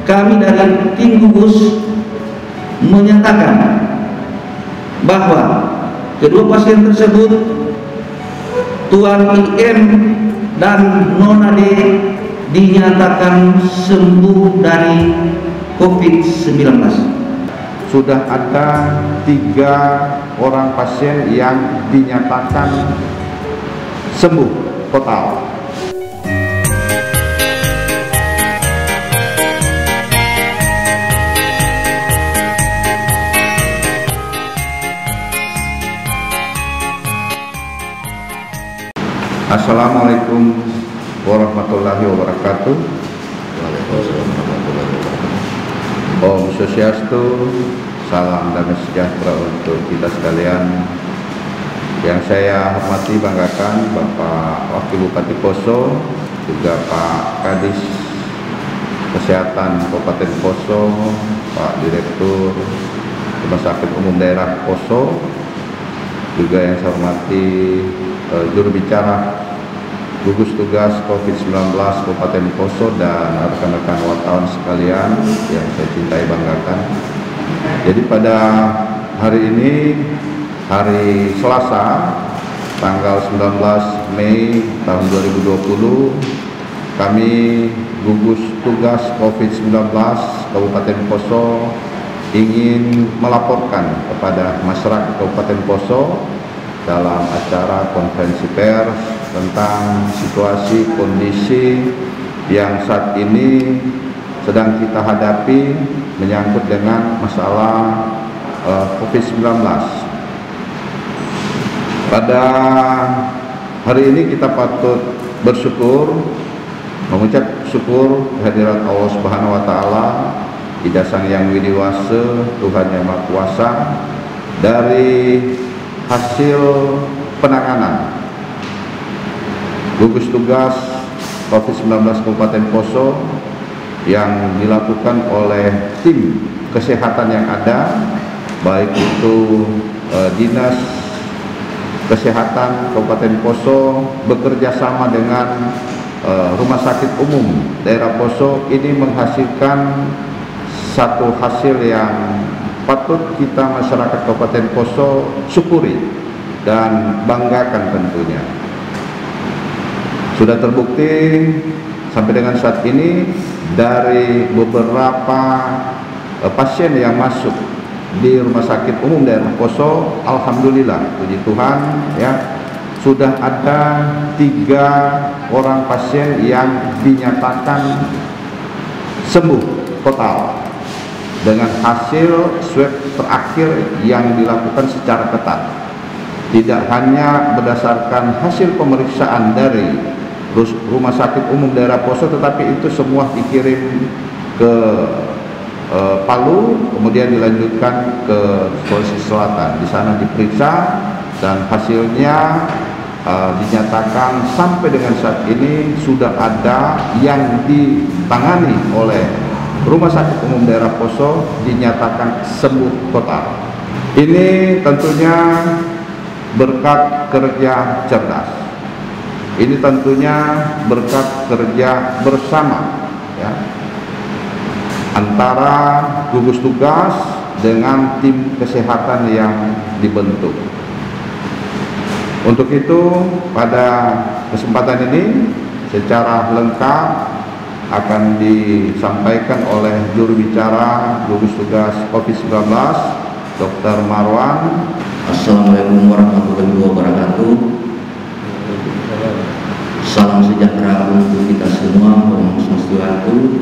kami dari tim gugus menyatakan bahwa kedua pasien tersebut, Tuan IM dan Nona D, dinyatakan sembuh dari COVID-19. Sudah ada 3 orang pasien yang dinyatakan sembuh total. Assalamualaikum warahmatullahi wabarakatuh. Waalaikumsalam warahmatullahi wabarakatuh. Om Swastiastu, salam damai sejahtera untuk kita sekalian. Yang saya hormati banggakan Bapak Wakil Bupati Poso, juga Pak Kadis Kesehatan Kabupaten Poso, Pak Direktur Rumah Sakit Umum Daerah Poso, juga yang saya hormati juru bicara gugus tugas COVID-19 Kabupaten Poso dan rekan-rekan wartawan sekalian yang saya cintai banggakan. Jadi pada hari ini, hari Selasa, tanggal 19 Mei tahun 2020, kami gugus tugas COVID-19 Kabupaten Poso ingin melaporkan kepada masyarakat Kabupaten Poso dalam acara konferensi pers tentang situasi kondisi yang saat ini sedang kita hadapi menyangkut dengan masalah COVID-19. Pada hari ini kita patut bersyukur, mengucap syukur kehadirat Allah Subhanahu wa Ta'ala, Ida Sang Yang Widiwasa, Tuhan Yang Maha Kuasa, dari hasil penanganan gugus tugas COVID-19 Kabupaten Poso yang dilakukan oleh tim kesehatan yang ada, baik itu Dinas Kesehatan Kabupaten Poso bekerja sama dengan Rumah Sakit Umum Daerah Poso. Ini menghasilkan satu hasil yang patut kita masyarakat Kabupaten Poso syukuri dan banggakan tentunya. Sudah terbukti sampai dengan saat ini dari beberapa pasien yang masuk di Rumah Sakit Umum Daerah Poso, alhamdulillah, puji Tuhan ya, sudah ada 3 orang pasien yang dinyatakan sembuh total dengan hasil swab terakhir yang dilakukan secara ketat. Tidak hanya berdasarkan hasil pemeriksaan dari Rumah Sakit Umum Daerah Poso, tetapi itu semua dikirim ke Palu, kemudian dilanjutkan ke Sulawesi Selatan. Di sana diperiksa dan hasilnya dinyatakan sampai dengan saat ini sudah ada yang ditangani oleh Rumah Sakit Umum Daerah Poso dinyatakan sembuh total. Ini tentunya berkat kerja cerdas. Ini tentunya berkat kerja bersama ya, antara gugus tugas dengan tim kesehatan yang dibentuk. Untuk itu pada kesempatan ini secara lengkap akan disampaikan oleh juru bicara gugus tugas COVID-19, Dr. Marwan. Assalamualaikum warahmatullahi wabarakatuh. Salam sejahtera untuk kita semua, Om Swastiastu.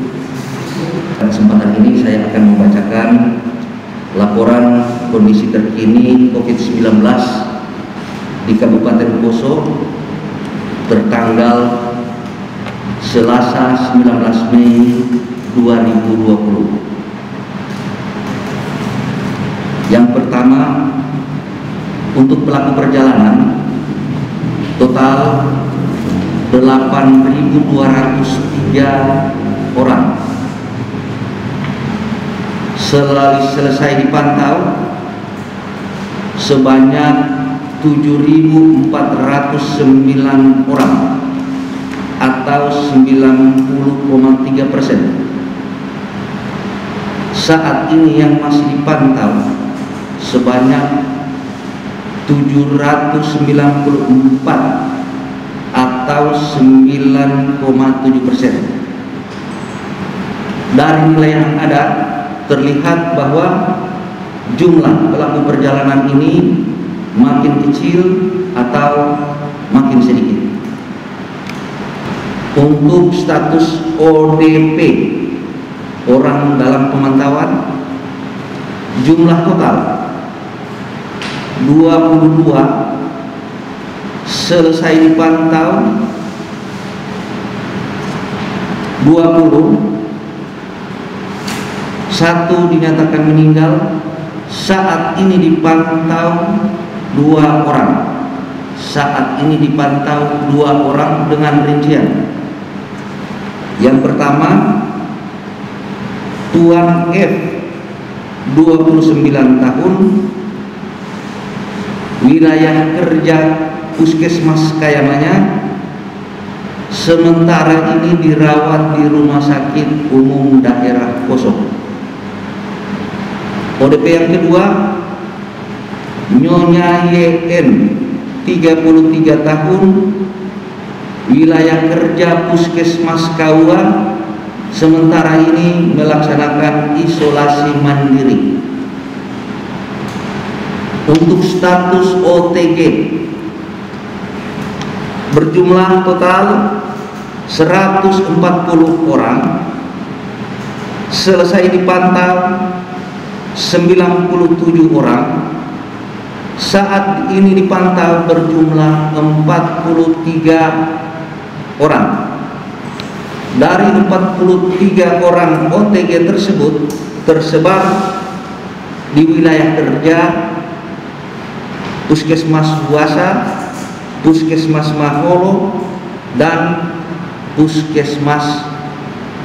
Pada kesempatan ini saya akan membacakan laporan kondisi terkini COVID-19 di Kabupaten Poso tertanggal Selasa 19 Mei 2020. Yang pertama, untuk pelaku perjalanan total 8.203 orang. Selesai dipantau sebanyak 7.409 orang atau 90,3%. saat ini yang masih dipantau sebanyak 794 atau 9,7%. Dari nilai yang ada terlihat bahwa jumlah pelaku perjalanan ini makin kecil atau makin sedikit. Untuk status ODP, orang dalam pemantauan, jumlah total 22 selesai dipantau 20, 1 dinyatakan meninggal. Saat ini dipantau 2 orang. Saat ini dipantau 2 orang dengan rincian. Yang pertama, Tuan F, 29 tahun, wilayah kerja Puskesmas Kayamanya, sementara ini dirawat di Rumah Sakit Umum Daerah Poso. ODP yang kedua, Nyonya YN, 33 tahun, wilayah kerja Puskesmas Kaua, sementara ini melaksanakan isolasi mandiri. Untuk status OTG, berjumlah total 140 orang, selesai dipantau 97 orang. Saat ini dipantau berjumlah 43 orang. Dari 43 orang OTG tersebut tersebar di wilayah kerja Puskesmas Buasa, Puskesmas Maholo, dan Puskesmas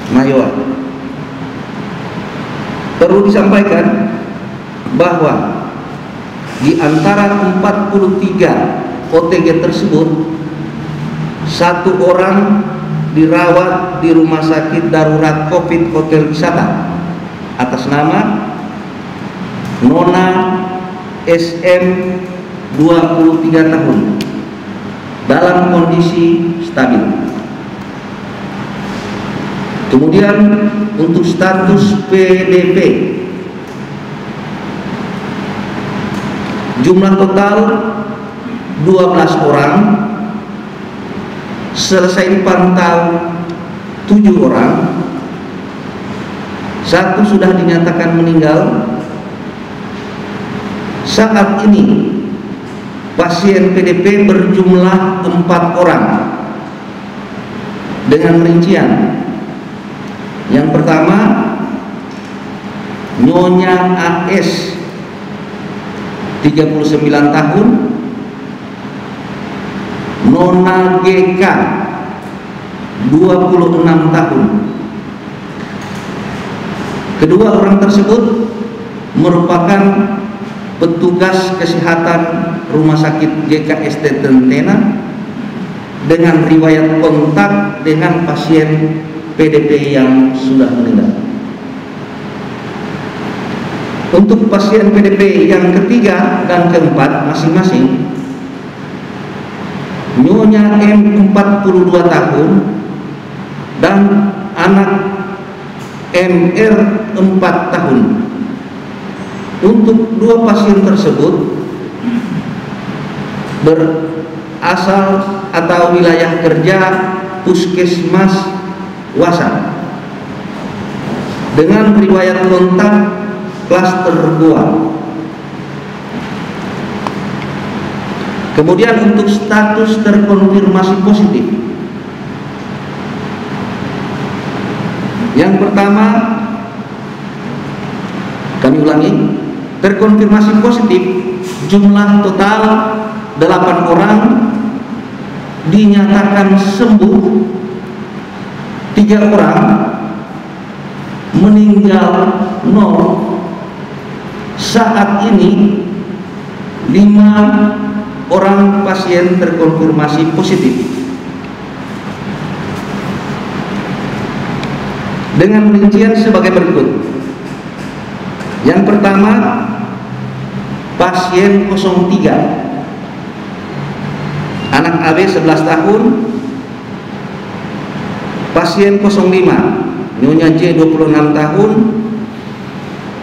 Mayoa. Perlu disampaikan bahwa di antara 43 OTG tersebut, 1 orang dirawat di Rumah Sakit Darurat COVID Hotel Wisata atas nama Nona SM, 23 tahun, dalam kondisi stabil. Kemudian untuk status PDP, jumlah total 12 orang, selesai dipantau 7 orang, 1 sudah dinyatakan meninggal. Saat ini pasien PDP berjumlah 4 orang dengan rincian. Yang pertama, Nyonya AS, 39 tahun, Nona GK, 26 tahun. Kedua orang tersebut merupakan petugas kesehatan Rumah Sakit GKST Tentena dengan riwayat kontak dengan pasien PDP yang sudah meninggal. Untuk pasien PDP yang ketiga dan keempat masing-masing, Nyonya M, 42 tahun, dan anak MR, 4 tahun. Untuk 2 pasien tersebut berasal atau wilayah kerja Puskesmas Wasa dengan riwayat kontak klaster Goa. Kemudian untuk status terkonfirmasi positif, yang pertama, kami ulangi, terkonfirmasi positif jumlah total 8 orang, dinyatakan sembuh 3 orang, meninggal 0. Saat ini 5 orang pasien terkonfirmasi positif dengan rincian sebagai berikut. Yang pertama, pasien 03, anak AB 11 tahun. Pasien 05, Nyonya J 26 tahun.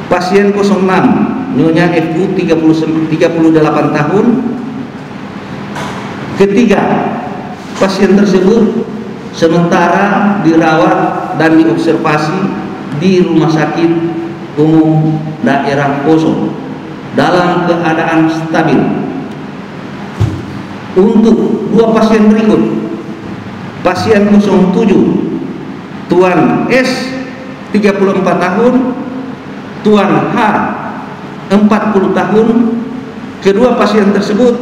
Pasien 06, Nyonya FU 38 tahun. Ketiga, pasien tersebut sementara dirawat dan diobservasi di Rumah Sakit Umum Daerah Poso dalam keadaan stabil. Untuk dua pasien berikut, pasien 07, Tuan S 34 tahun, Tuan H 40 tahun. Kedua pasien tersebut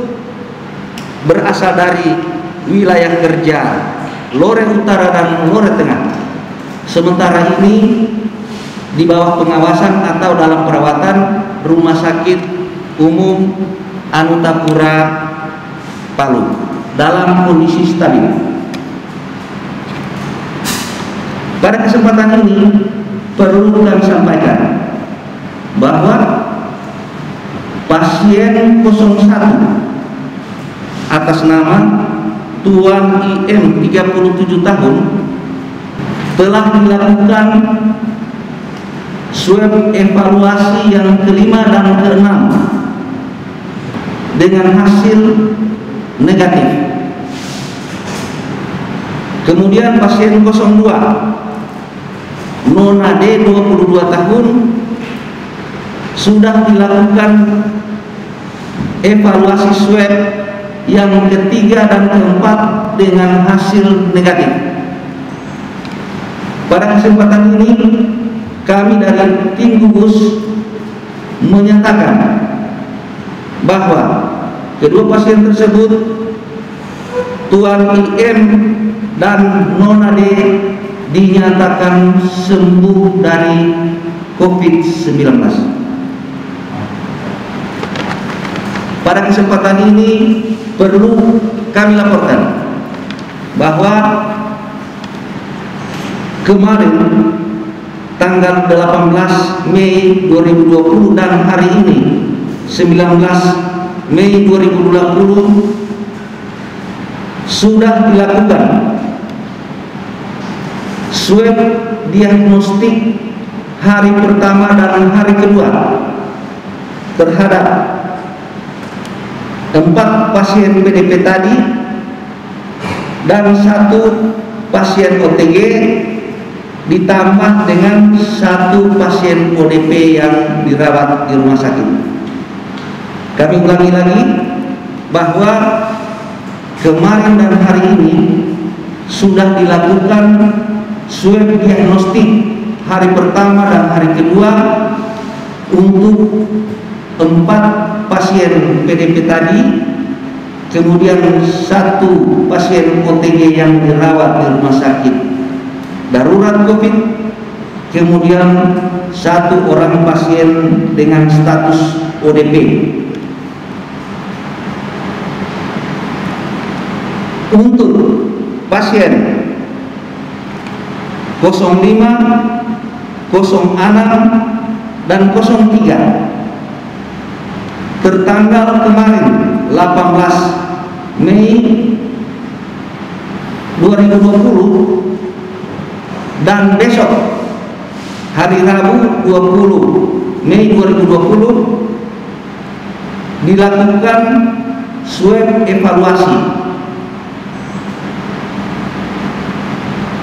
berasal dari wilayah kerja Lore Utara dan Lore Tengah. Sementara ini di bawah pengawasan atau dalam perawatan Rumah Sakit Umum Anutapura Palu dalam kondisi stabil. Pada kesempatan ini perlu kami sampaikan bahwa pasien 01 atas nama Tuan IM 37 tahun telah dilakukan swab evaluasi yang kelima dan keenam dengan hasil negatif. Kemudian pasien 02 Nona D 22 tahun sudah dilakukan evaluasi swab yang ketiga dan keempat dengan hasil negatif. Pada kesempatan ini kami dari tim gugus menyatakan bahwa kedua pasien tersebut, Tuan IM dan Nona D, dinyatakan sembuh dari COVID-19. Pada kesempatan ini perlu kami laporkan bahwa kemarin tanggal 18 Mei 2020 dan hari ini 19 Mei 2020 sudah dilakukan swab diagnostik hari pertama dan hari kedua terhadap 4 pasien PDP tadi dan 1 pasien OTG ditambah dengan 1 pasien ODP yang dirawat di rumah sakit. Kami ulangi lagi bahwa kemarin dan hari ini sudah dilakukan swab diagnostik hari pertama dan hari kedua untuk 4 pasien PDP tadi, kemudian 1 pasien OTG yang dirawat di rumah sakit darurat COVID, kemudian 1 orang pasien dengan status ODP. Untuk pasien 05, 06 dan 03 tertanggal kemarin 18 Mei 2020 dan besok hari Rabu 20 Mei 2020 dilakukan swab evaluasi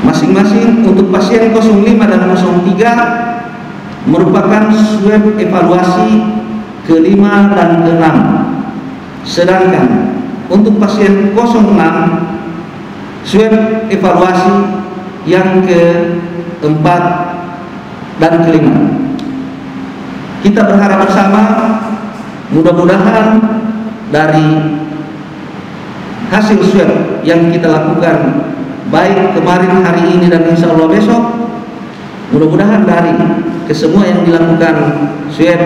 masing-masing. Untuk pasien 05 dan 03 merupakan swab evaluasi kelima dan keenam, sedangkan untuk pasien 06 swab evaluasi yang keempat dan kelima. Kita berharap bersama mudah-mudahan dari hasil swab yang kita lakukan baik kemarin, hari ini dan insya Allah besok, mudah-mudahan dari kesemua yang dilakukan swab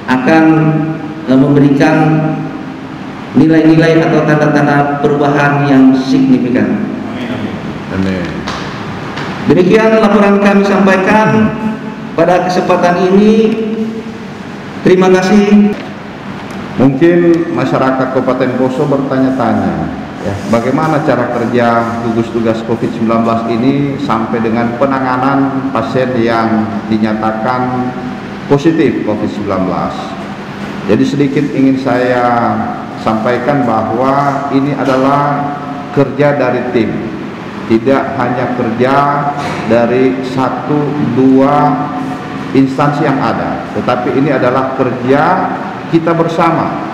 akan memberikan nilai-nilai atau tanda-tanda perubahan yang signifikan. Amin. Demikian laporan kami sampaikan pada kesempatan ini. Terima kasih. Mungkin masyarakat Kabupaten Poso bertanya-tanya, ya, bagaimana cara kerja gugus tugas COVID-19 ini sampai dengan penanganan pasien yang dinyatakan positif COVID-19. Jadi sedikit ingin saya sampaikan bahwa ini adalah kerja dari tim, tidak hanya kerja dari 1-2 instansi yang ada, tetapi ini adalah kerja kita bersama.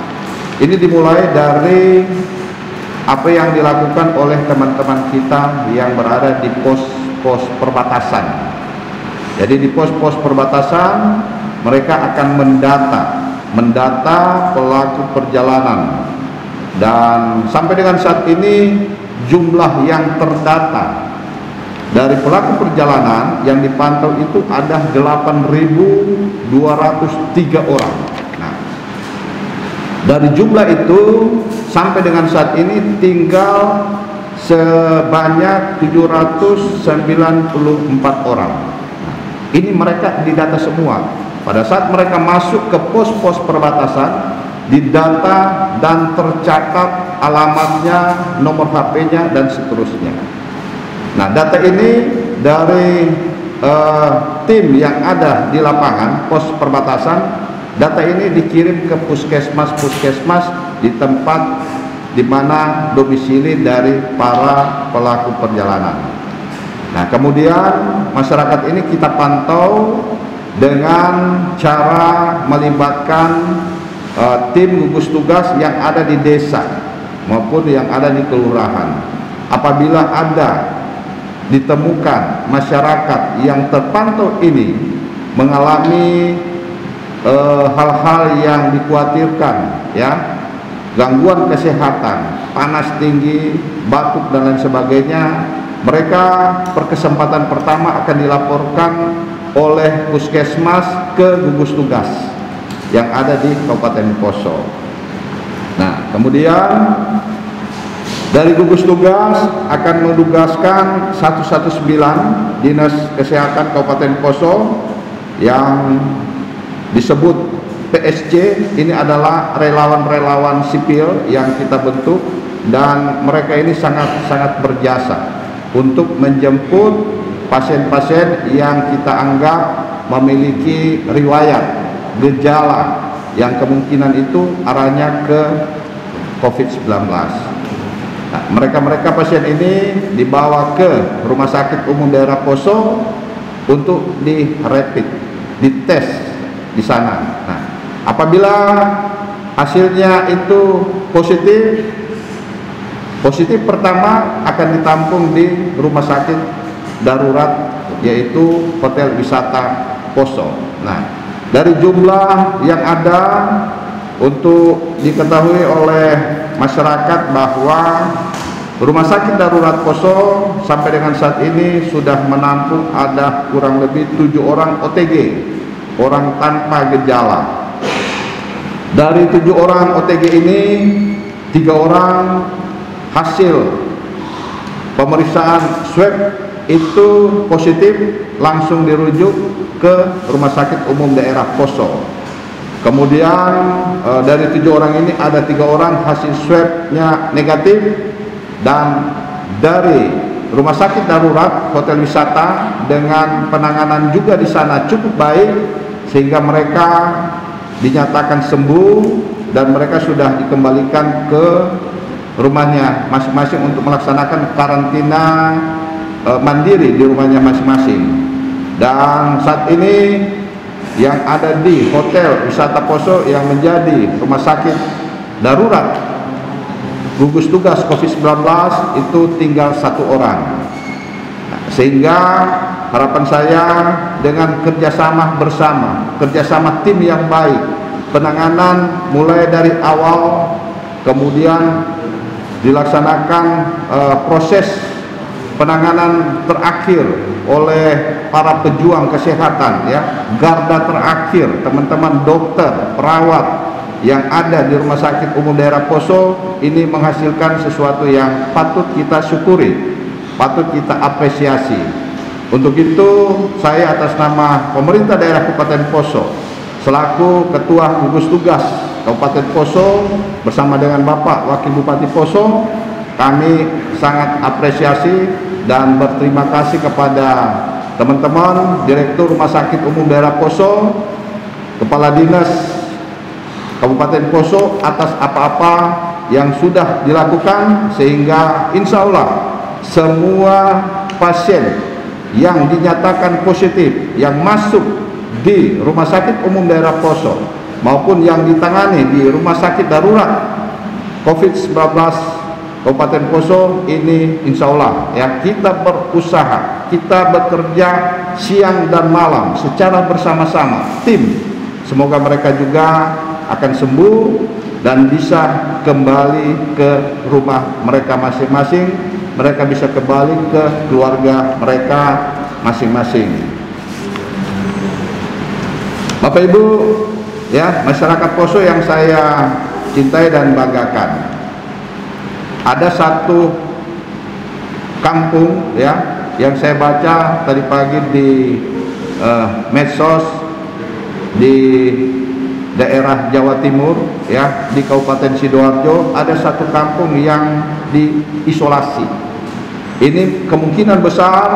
Ini dimulai dari apa yang dilakukan oleh teman-teman kita yang berada di pos-pos perbatasan. Jadi di pos-pos perbatasan mereka akan mendata pelaku perjalanan, dan sampai dengan saat ini jumlah yang terdata dari pelaku perjalanan yang dipantau itu ada 8.203 orang. Nah, dari jumlah itu sampai dengan saat ini tinggal sebanyak 794 orang. Nah, ini mereka didata semua. Pada saat mereka masuk ke pos-pos perbatasan, didata dan tercatat alamatnya, nomor HP-nya, dan seterusnya. Nah, data ini dari tim yang ada di lapangan pos perbatasan. Data ini dikirim ke puskesmas di tempat di mana domisili dari para pelaku perjalanan. Nah, kemudian masyarakat ini kita pantau dengan cara melibatkan tim gugus tugas yang ada di desa maupun yang ada di kelurahan. Apabila ada ditemukan masyarakat yang terpantau ini mengalami hal-hal yang dikhawatirkan, ya, gangguan kesehatan, panas tinggi, batuk dan lain sebagainya, mereka perkesempatan pertama akan dilaporkan oleh puskesmas ke gugus tugas yang ada di Kabupaten Poso. Nah, kemudian dari gugus tugas akan menugaskan 119 Dinas Kesehatan Kabupaten Poso yang disebut PSC. Ini adalah relawan-relawan sipil yang kita bentuk, dan mereka ini sangat berjasa untuk menjemput pasien-pasien yang kita anggap memiliki riwayat gejala yang kemungkinan itu arahnya ke COVID-19. Nah, mereka pasien ini dibawa ke Rumah Sakit Umum Daerah Poso untuk di-rapid, dites di sana. Nah, apabila hasilnya itu positif pertama akan ditampung di rumah sakit darurat, yaitu Hotel Wisata Poso. Nah, dari jumlah yang ada, untuk diketahui oleh masyarakat bahwa Rumah Sakit Darurat Poso sampai dengan saat ini sudah menampung ada kurang lebih 7 orang OTG, orang tanpa gejala. Dari 7 orang OTG ini, 3 orang hasil pemeriksaan swab itu positif, langsung dirujuk ke Rumah Sakit Umum Daerah Poso. Kemudian dari 7 orang ini ada 3 orang hasil swabnya negatif, dan dari Rumah Sakit Darurat Hotel Wisata dengan penanganan juga di sana cukup baik, sehingga mereka dinyatakan sembuh dan mereka sudah dikembalikan ke rumahnya masing-masing untuk melaksanakan karantina mandiri di rumahnya masing-masing. Dan saat ini yang ada di Hotel Wisata Poso yang menjadi rumah sakit darurat gugus tugas COVID-19 itu tinggal 1 orang. Nah, sehingga harapan saya dengan kerjasama bersama, kerjasama tim yang baik, penanganan mulai dari awal, kemudian dilaksanakan proses penanganan terakhir oleh para pejuang kesehatan, ya, garda terakhir, teman-teman dokter, perawat yang ada di Rumah Sakit Umum Daerah Poso, ini menghasilkan sesuatu yang patut kita syukuri, patut kita apresiasi. Untuk itu saya atas nama pemerintah daerah Kabupaten Poso selaku Ketua Gugus Tugas Kabupaten Poso bersama dengan Bapak Wakil Bupati Poso, kami sangat apresiasi dan berterima kasih kepada teman-teman Direktur Rumah Sakit Umum Daerah Poso, Kepala Dinas Kabupaten Poso atas apa-apa yang sudah dilakukan, sehingga insya Allah semua pasien yang dinyatakan positif yang masuk di Rumah Sakit Umum Daerah Poso maupun yang ditangani di Rumah Sakit Darurat COVID-19 Kabupaten Poso ini, insya Allah ya, kita berusaha, kita bekerja siang dan malam secara bersama-sama tim. Semoga mereka juga akan sembuh dan bisa kembali ke rumah mereka masing-masing, mereka bisa kembali ke keluarga mereka masing-masing. Bapak Ibu ya, masyarakat Poso yang saya cintai dan banggakan, ada satu kampung ya yang saya baca tadi pagi di medsos di daerah Jawa Timur ya, di Kabupaten Sidoarjo, ada satu kampung yang diisolasi. Ini kemungkinan besar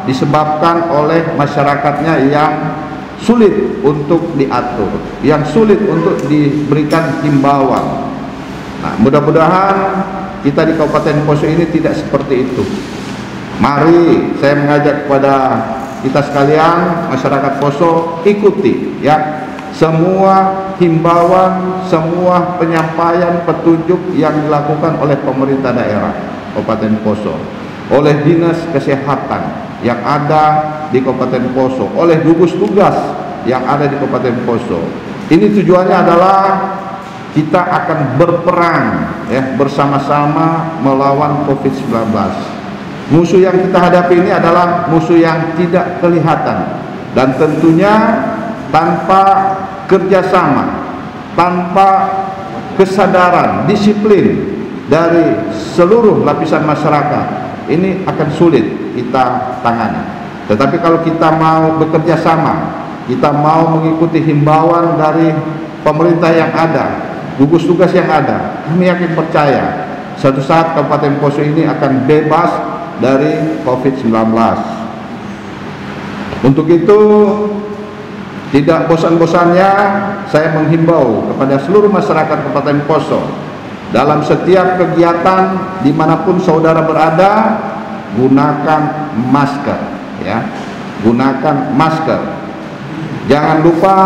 disebabkan oleh masyarakatnya yang sulit untuk diatur, yang sulit untuk diberikan himbauan. Nah, mudah-mudahan kita di Kabupaten Poso ini tidak seperti itu. Mari saya mengajak kepada kita sekalian, masyarakat Poso, ikuti ya semua himbauan, semua penyampaian petunjuk yang dilakukan oleh pemerintah daerah Kabupaten Poso, oleh Dinas Kesehatan yang ada di Kabupaten Poso, oleh gugus tugas yang ada di Kabupaten Poso. Ini tujuannya adalah kita akan berperang ya bersama-sama melawan COVID-19. Musuh yang kita hadapi ini adalah musuh yang tidak kelihatan, dan tentunya tanpa kerjasama, tanpa kesadaran, disiplin dari seluruh lapisan masyarakat, ini akan sulit kita tangani. Tetapi kalau kita mau bekerja sama, kita mau mengikuti himbauan dari pemerintah yang ada, gugus tugas yang ada, kami yakin percaya suatu saat Kabupaten Poso ini akan bebas dari COVID-19. Untuk itu, tidak bosan-bosannya saya menghimbau kepada seluruh masyarakat Kabupaten Poso, dalam setiap kegiatan dimanapun saudara berada, gunakan masker ya, gunakan masker. Jangan lupa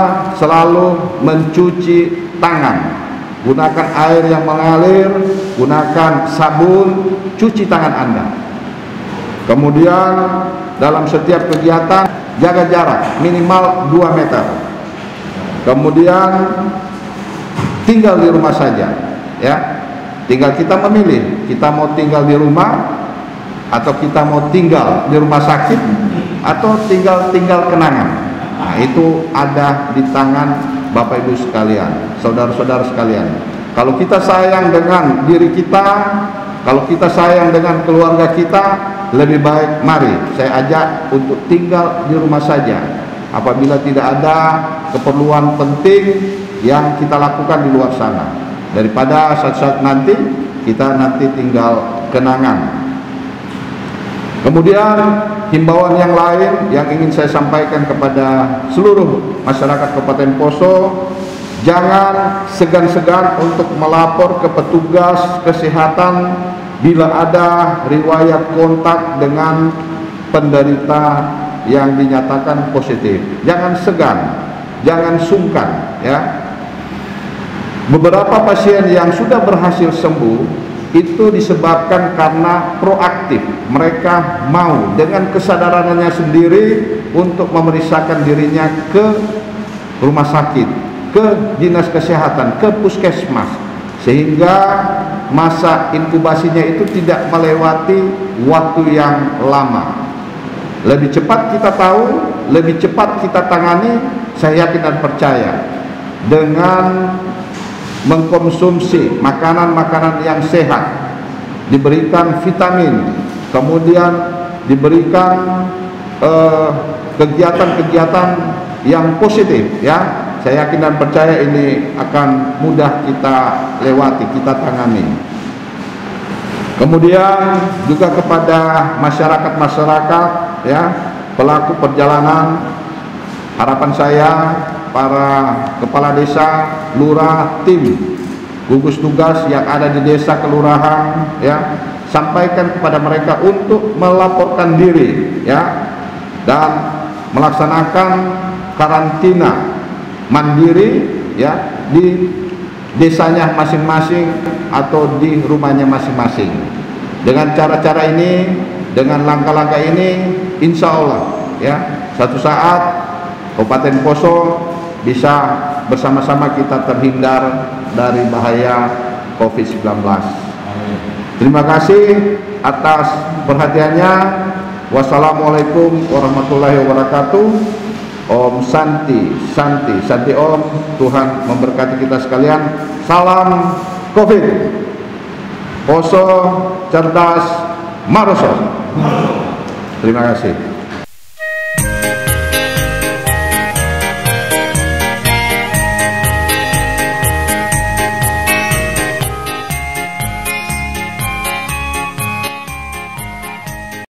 selalu mencuci tangan, gunakan air yang mengalir, gunakan sabun, cuci tangan Anda. Kemudian dalam setiap kegiatan jaga jarak minimal 2 meter. Kemudian tinggal di rumah saja ya. Tinggal kita memilih, kita mau tinggal di rumah atau kita mau tinggal di rumah sakit atau tinggal kenangan. Nah, itu ada di tangan Bapak Ibu sekalian, saudara-saudara sekalian. Kalau kita sayang dengan diri kita, kalau kita sayang dengan keluarga kita, lebih baik mari saya ajak untuk tinggal di rumah saja apabila tidak ada keperluan penting yang kita lakukan di luar sana, daripada saat-saat nanti kita tinggal kenangan. Kemudian himbauan yang lain yang ingin saya sampaikan kepada seluruh masyarakat Kabupaten Poso, jangan segan-segan untuk melapor ke petugas kesehatan bila ada riwayat kontak dengan penderita yang dinyatakan positif. Jangan segan, jangan sungkan ya. Beberapa pasien yang sudah berhasil sembuh itu disebabkan karena proaktif, mereka mau dengan kesadarannya sendiri untuk memeriksakan dirinya ke rumah sakit, ke dinas kesehatan, ke puskesmas, sehingga masa inkubasinya itu tidak melewati waktu yang lama. Lebih cepat kita tahu, lebih cepat kita tangani, saya yakin dan percaya dengan mengkonsumsi makanan-makanan yang sehat, diberikan vitamin, kemudian diberikan kegiatan-kegiatan yang positif ya, saya yakin dan percaya ini akan mudah kita lewati, kita tangani. Kemudian juga kepada masyarakat ya, pelaku perjalanan, harapan saya para kepala desa, lurah, tim gugus tugas yang ada di desa kelurahan ya, sampaikan kepada mereka untuk melaporkan diri ya, dan melaksanakan karantina mandiri ya di desanya masing-masing atau di rumahnya masing-masing. Dengan cara-cara ini, dengan langkah-langkah ini, insya Allah ya, suatu saat Kabupaten Poso bisa bersama-sama kita terhindar dari bahaya COVID-19. Terima kasih atas perhatiannya. Wassalamualaikum warahmatullahi wabarakatuh. Om Santi, Santi, Santi Om. Tuhan memberkati kita sekalian. Salam COVID. Poso cerdas Maroso. Terima kasih.